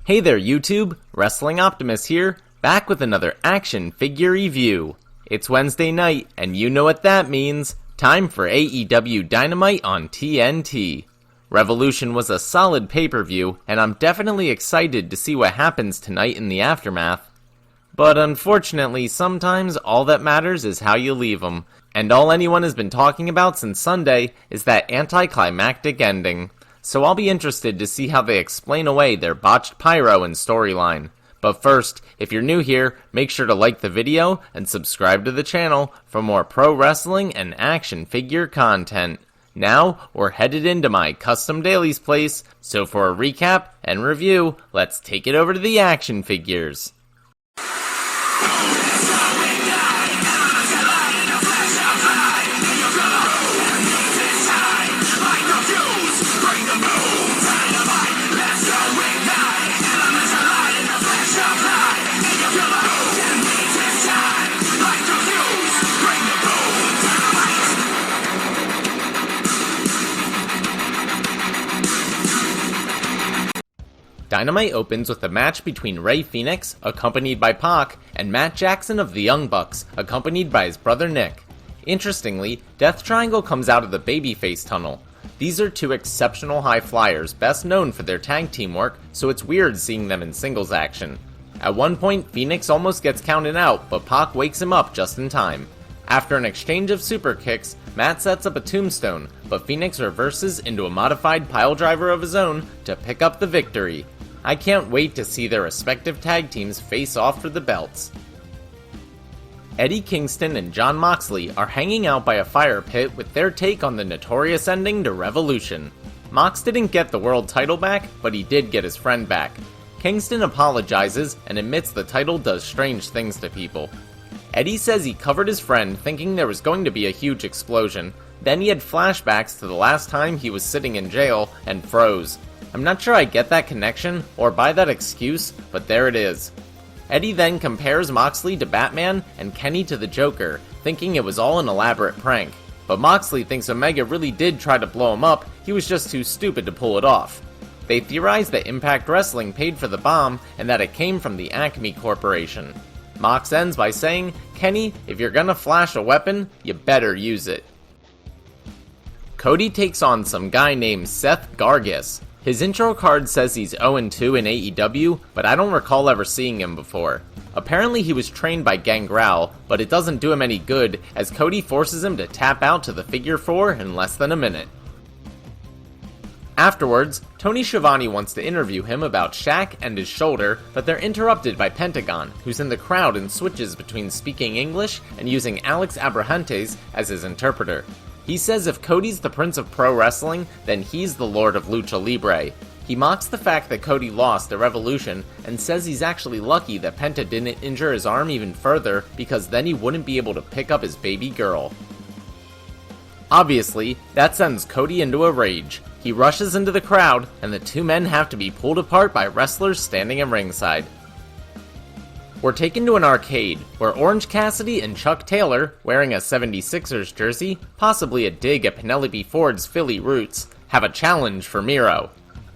Hey there YouTube, Wrestling Optimus here, back with another action figure review. It's Wednesday night, and you know what that means. Time for AEW Dynamite on TNT. Revolution was a solid pay-per-view, and I'm definitely excited to see what happens tonight in the aftermath. But unfortunately, sometimes all that matters is how you leave them, and all anyone has been talking about since Sunday is that anticlimactic ending. So I'll be interested to see how they explain away their botched pyro and storyline. But first, if you're new here, make sure to like the video and subscribe to the channel for more pro wrestling and action figure content. Now, we're headed into my custom dailies place, so for a recap and review, let's take it over to the action figures. Dynamite opens with a match between Rey Fenix, accompanied by Pac, and Matt Jackson of the Young Bucks, accompanied by his brother Nick. Interestingly, Death Triangle comes out of the babyface tunnel. These are two exceptional high flyers, best known for their tag team work, so it's weird seeing them in singles action. At one point, Fenix almost gets counted out, but Pac wakes him up just in time. After an exchange of super kicks, Matt sets up a tombstone, but Fenix reverses into a modified piledriver of his own to pick up the victory. I can't wait to see their respective tag teams face off for the belts. Eddie Kingston and Jon Moxley are hanging out by a fire pit with their take on the notorious ending to Revolution. Mox didn't get the world title back, but he did get his friend back. Kingston apologizes and admits the title does strange things to people. Eddie says he covered his friend thinking there was going to be a huge explosion, then he had flashbacks to the last time he was sitting in jail and froze. I'm not sure I get that connection, or buy that excuse, but there it is. Eddie then compares Moxley to Batman and Kenny to the Joker, thinking it was all an elaborate prank. But Moxley thinks Omega really did try to blow him up, he was just too stupid to pull it off. They theorize that Impact Wrestling paid for the bomb, and that it came from the Acme Corporation. Mox ends by saying, "Kenny, if you're gonna flash a weapon, you better use it." Cody takes on some guy named Seth Gargis. His intro card says he's 0-2 in AEW, but I don't recall ever seeing him before. Apparently he was trained by Gangrel, but it doesn't do him any good as Cody forces him to tap out to the figure 4 in less than a minute. Afterwards, Tony Schiavone wants to interview him about Shaq and his shoulder, but they're interrupted by Pentagon, who's in the crowd and switches between speaking English and using Alex Abrahantes as his interpreter. He says if Cody's the Prince of Pro Wrestling, then he's the Lord of Lucha Libre. He mocks the fact that Cody lost at Revolution and says he's actually lucky that Penta didn't injure his arm even further because then he wouldn't be able to pick up his baby girl. Obviously, that sends Cody into a rage. He rushes into the crowd, and the two men have to be pulled apart by wrestlers standing at ringside. We're taken to an arcade, where Orange Cassidy and Chuck Taylor, wearing a 76ers jersey, possibly a dig at Penelope Ford's Philly roots, have a challenge for Miro.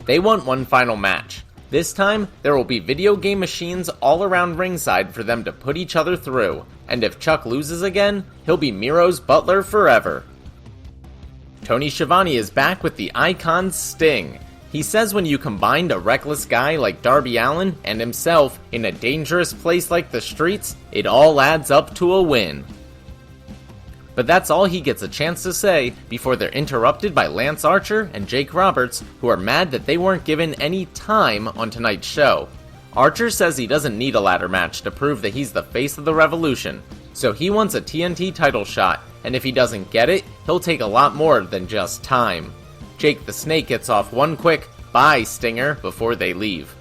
They want one final match. This time, there will be video game machines all around ringside for them to put each other through, and if Chuck loses again, he'll be Miro's butler forever. Tony Schiavone is back with the Icon Sting. He says when you combined a reckless guy like Darby Allin and himself in a dangerous place like the streets, it all adds up to a win. But that's all he gets a chance to say before they're interrupted by Lance Archer and Jake Roberts, who are mad that they weren't given any time on tonight's show. Archer says he doesn't need a ladder match to prove that he's the face of the Revolution, so he wants a TNT title shot, and if he doesn't get it, he'll take a lot more than just time. Jake the Snake gets off one quick "Bye, Stinger" before they leave.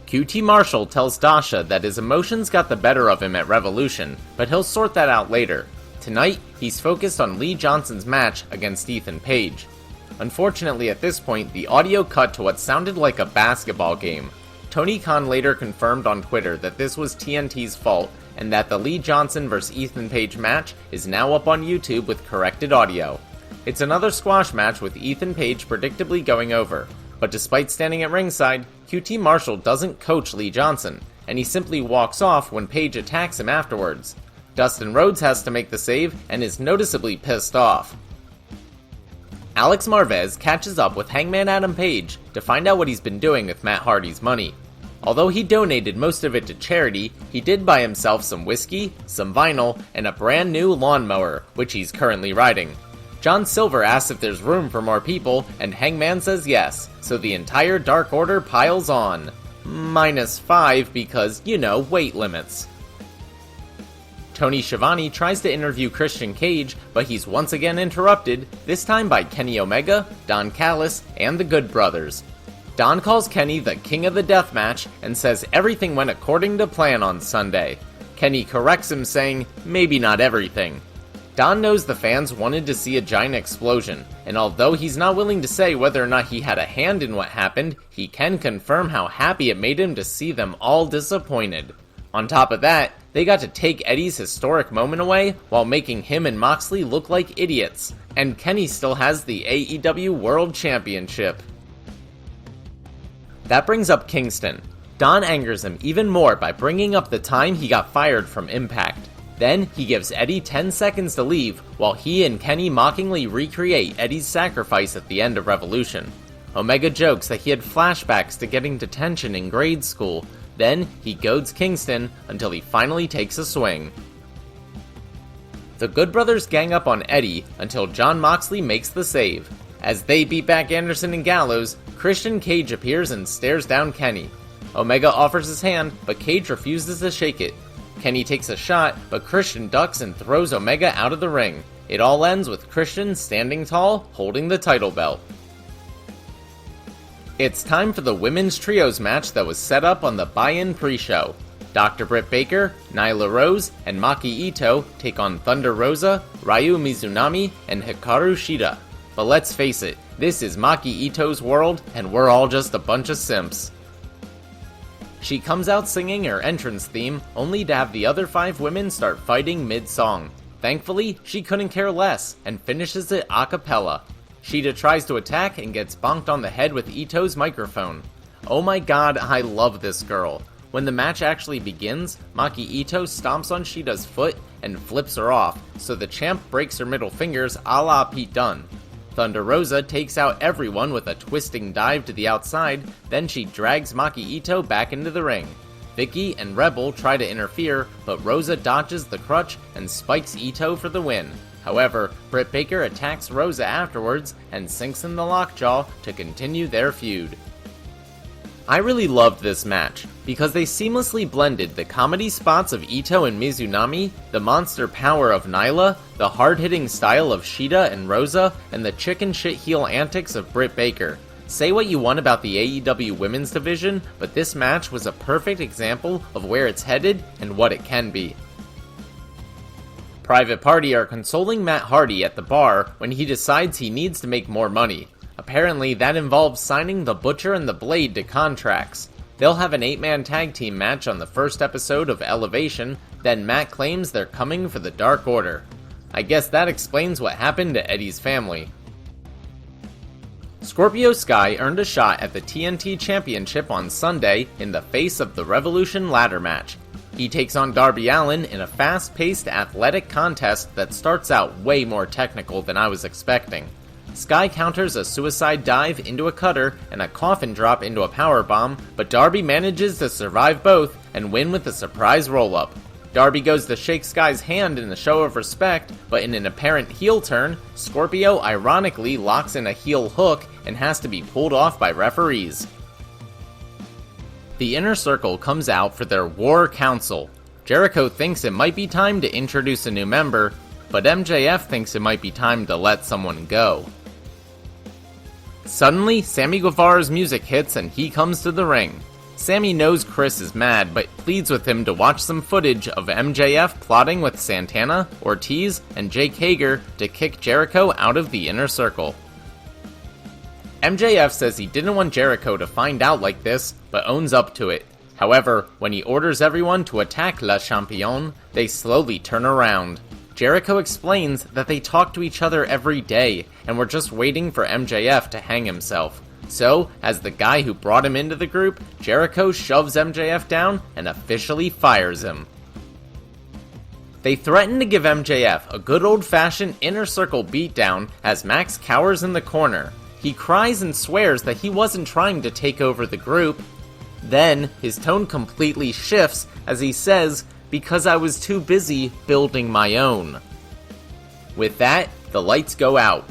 QT Marshall tells Dasha that his emotions got the better of him at Revolution, but he'll sort that out later. Tonight, he's focused on Lee Johnson's match against Ethan Page. Unfortunately, at this point, the audio cut to what sounded like a basketball game. Tony Khan later confirmed on Twitter that this was TNT's fault, and that the Lee Johnson vs. Ethan Page match is now up on YouTube with corrected audio. It's another squash match with Ethan Page predictably going over, But despite standing at ringside, QT Marshall doesn't coach Lee Johnson, and he simply walks off when Page attacks him afterwards. Dustin Rhodes has to make the save and is noticeably pissed off. Alex Marvez catches up with Hangman Adam Page to find out what he's been doing with Matt Hardy's money. Although he donated most of it to charity, he did buy himself some whiskey, some vinyl, and a brand new lawnmower, which he's currently riding. John Silver asks if there's room for more people, and Hangman says yes, so the entire Dark Order piles on. -5 because, weight limits. Tony Schiavone tries to interview Christian Cage, but he's once again interrupted, this time by Kenny Omega, Don Callis, and the Good Brothers. Don calls Kenny the King of the Deathmatch and says everything went according to plan on Sunday. Kenny corrects him saying, maybe not everything. Don knows the fans wanted to see a giant explosion, and although he's not willing to say whether or not he had a hand in what happened, he can confirm how happy it made him to see them all disappointed. On top of that, they got to take Eddie's historic moment away while making him and Moxley look like idiots, and Kenny still has the AEW World Championship. That brings up Kingston. Don angers him even more by bringing up the time he got fired from Impact. Then, he gives Eddie 10 seconds to leave, while he and Kenny mockingly recreate Eddie's sacrifice at the end of Revolution. Omega jokes that he had flashbacks to getting detention in grade school. Then, he goads Kingston until he finally takes a swing. The Good Brothers gang up on Eddie until Jon Moxley makes the save. As they beat back Anderson and Gallows, Christian Cage appears and stares down Kenny. Omega offers his hand, but Cage refuses to shake it. Kenny takes a shot, but Christian ducks and throws Omega out of the ring. It all ends with Christian standing tall, holding the title belt. It's time for the women's trios match that was set up on the buy-in pre-show. Dr. Britt Baker, Nyla Rose, and Maki Ito take on Thunder Rosa, Ryu Mizunami, and Hikaru Shida. But let's face it, this is Maki Ito's world, and we're all just a bunch of simps. She comes out singing her entrance theme, only to have the other 5 women start fighting mid-song. Thankfully, she couldn't care less, and finishes it a cappella. Shida tries to attack and gets bonked on the head with Ito's microphone. Oh my god, I love this girl. When the match actually begins, Maki Ito stomps on Shida's foot and flips her off, so the champ breaks her middle fingers a la Pete Dunne. Thunder Rosa takes out everyone with a twisting dive to the outside, then she drags Maki Ito back into the ring. Vicky and Rebel try to interfere, but Rosa dodges the crutch and spikes Ito for the win. However, Britt Baker attacks Rosa afterwards and sinks in the lockjaw to continue their feud. I really loved this match, because they seamlessly blended the comedy spots of Ito and Mizunami, the monster power of Nyla, the hard-hitting style of Shida and Rosa, and the chicken shit heel antics of Britt Baker. Say what you want about the AEW women's division, but this match was a perfect example of where it's headed and what it can be. Private Party are consoling Matt Hardy at the bar when he decides he needs to make more money. Apparently, that involves signing the Butcher and the Blade to contracts. They'll have an 8-man tag team match on the first episode of Elevation, then Matt claims they're coming for the Dark Order. I guess that explains what happened to Eddie's family. Scorpio Sky earned a shot at the TNT Championship on Sunday in the face of the Revolution ladder match. He takes on Darby Allin in a fast-paced athletic contest that starts out way more technical than I was expecting. Sky counters a suicide dive into a cutter and a coffin drop into a powerbomb, but Darby manages to survive both and win with a surprise roll-up. Darby goes to shake Sky's hand in a show of respect, but in an apparent heel turn, Scorpio ironically locks in a heel hook and has to be pulled off by referees. The Inner Circle comes out for their War Council. Jericho thinks it might be time to introduce a new member, but MJF thinks it might be time to let someone go. Suddenly, Sammy Guevara's music hits and he comes to the ring. Sammy knows Chris is mad, but pleads with him to watch some footage of MJF plotting with Santana, Ortiz, and Jake Hager to kick Jericho out of the Inner Circle. MJF says he didn't want Jericho to find out like this, but owns up to it. However, when he orders everyone to attack Le Champion, they slowly turn around. Jericho explains that they talk to each other every day, and were just waiting for MJF to hang himself. So, as the guy who brought him into the group, Jericho shoves MJF down and officially fires him. They threaten to give MJF a good old-fashioned inner circle beatdown as Max cowers in the corner. He cries and swears that he wasn't trying to take over the group. Then, his tone completely shifts as he says, "Because I was too busy building my own." With that, the lights go out.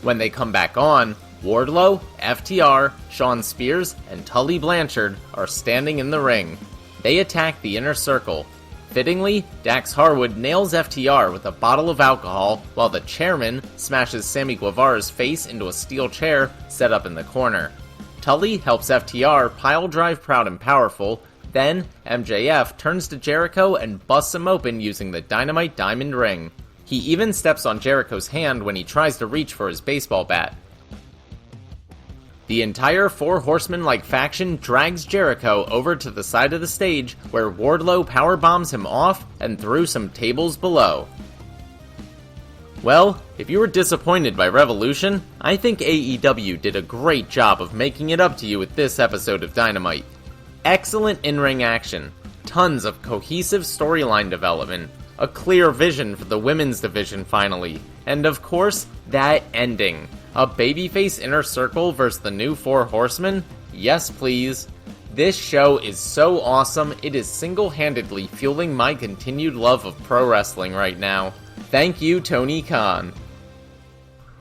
When they come back on, Wardlow, FTR, Shawn Spears, and Tully Blanchard are standing in the ring. They attack the inner circle. Fittingly, Dax Harwood nails FTR with a bottle of alcohol, while the chairman smashes Sammy Guevara's face into a steel chair set up in the corner. Tully helps FTR pile drive Proud and Powerful, then MJF turns to Jericho and busts him open using the Dynamite Diamond Ring. He even steps on Jericho's hand when he tries to reach for his baseball bat. The entire Four Horsemen-like faction drags Jericho over to the side of the stage where Wardlow powerbombs him off and through some tables below. Well, if you were disappointed by Revolution, I think AEW did a great job of making it up to you with this episode of Dynamite. Excellent in-ring action, tons of cohesive storyline development, a clear vision for the women's division finally, and of course, that ending. A babyface inner circle versus the new Four Horsemen? Yes please. This show is so awesome, it is single-handedly fueling my continued love of pro wrestling right now. Thank you, Tony Khan.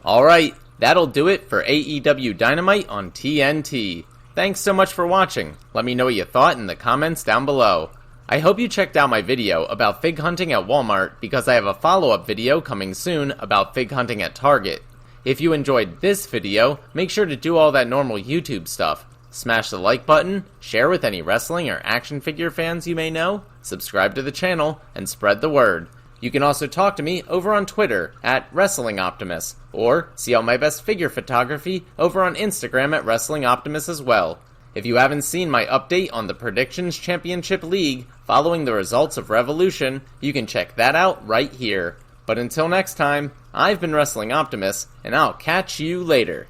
Alright, that'll do it for AEW Dynamite on TNT. Thanks so much for watching. Let me know what you thought in the comments down below. I hope you checked out my video about fig hunting at Walmart because I have a follow-up video coming soon about fig hunting at Target. If you enjoyed this video, make sure to do all that normal YouTube stuff. Smash the like button, share with any wrestling or action figure fans you may know, subscribe to the channel, and spread the word. You can also talk to me over on Twitter at Wrestling Optimus, or see all my best figure photography over on Instagram at Wrestling Optimus as well. If you haven't seen my update on the Predictions Championship League following the results of Revolution, you can check that out right here. But until next time, I've been Wrestling Optimus, and I'll catch you later.